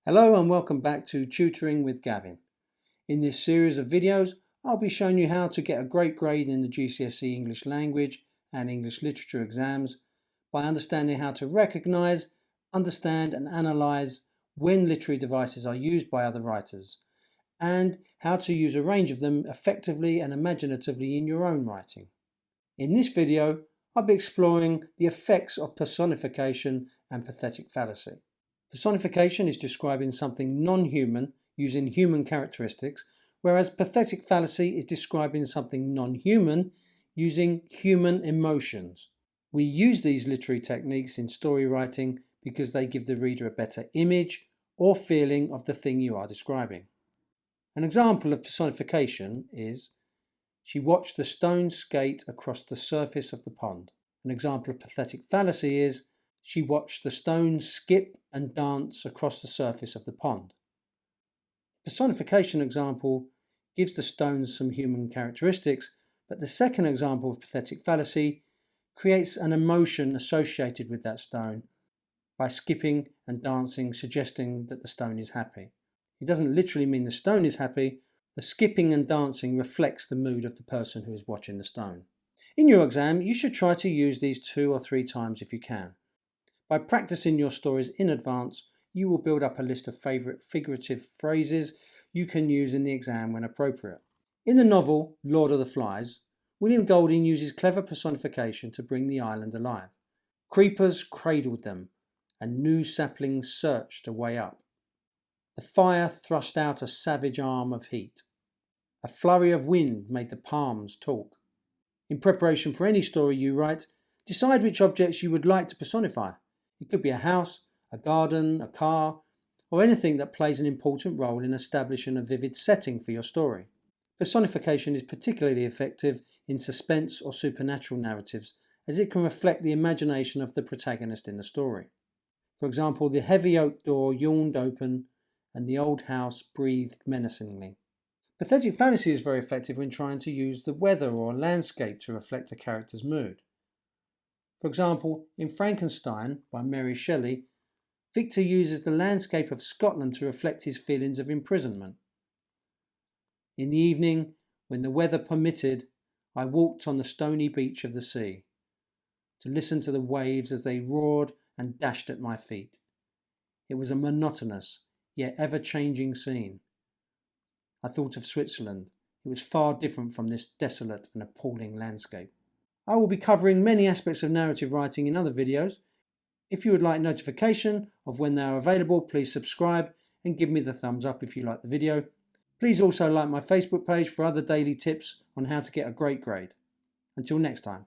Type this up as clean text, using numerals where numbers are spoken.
Hello and welcome back to Tutoring with Gavin. In this series of videos, I'll be showing you how to get a great grade in the GCSE English Language and English Literature exams by understanding how to recognise, understand and analyse when literary devices are used by other writers, and how to use a range of them effectively and imaginatively in your own writing. In this video, I'll be exploring the effects of personification and pathetic fallacy. Personification is describing something non-human using human characteristics, whereas pathetic fallacy is describing something non-human using human emotions. We use these literary techniques in story writing because they give the reader a better image or feeling of the thing you are describing. An example of personification is, she watched the stone skate across the surface of the pond. An example of pathetic fallacy is, she watched the stones skip and dance across the surface of the pond. Personification example gives the stones some human characteristics, but the second example of pathetic fallacy creates an emotion associated with that stone by skipping and dancing, suggesting that the stone is happy. It doesn't literally mean the stone is happy. The skipping and dancing reflects the mood of the person who is watching the stone. In your exam, you should try to use these 2 or 3 times if you can. By practicing your stories in advance, you will build up a list of favourite figurative phrases you can use in the exam when appropriate. In the novel Lord of the Flies, William Golding uses clever personification to bring the island alive. Creepers cradled them, and new saplings searched a way up. The fire thrust out a savage arm of heat. A flurry of wind made the palms talk. In preparation for any story you write, decide which objects you would like to personify. It could be a house, a garden, a car, or anything that plays an important role in establishing a vivid setting for your story. Personification is particularly effective in suspense or supernatural narratives, as it can reflect the imagination of the protagonist in the story. For example, the heavy oak door yawned open and the old house breathed menacingly. Pathetic fallacy is very effective when trying to use the weather or landscape to reflect a character's mood. For example, in Frankenstein by Mary Shelley, Victor uses the landscape of Scotland to reflect his feelings of imprisonment. In the evening, when the weather permitted, I walked on the stony beach of the sea, to listen to the waves as they roared and dashed at my feet. It was a monotonous, yet ever-changing scene. I thought of Switzerland. It was far different from this desolate and appalling landscape. I will be covering many aspects of narrative writing in other videos. If you would like notification of when they are available, please subscribe and give me the thumbs up if you like the video. Please also like my Facebook page for other daily tips on how to get a great grade. Until next time.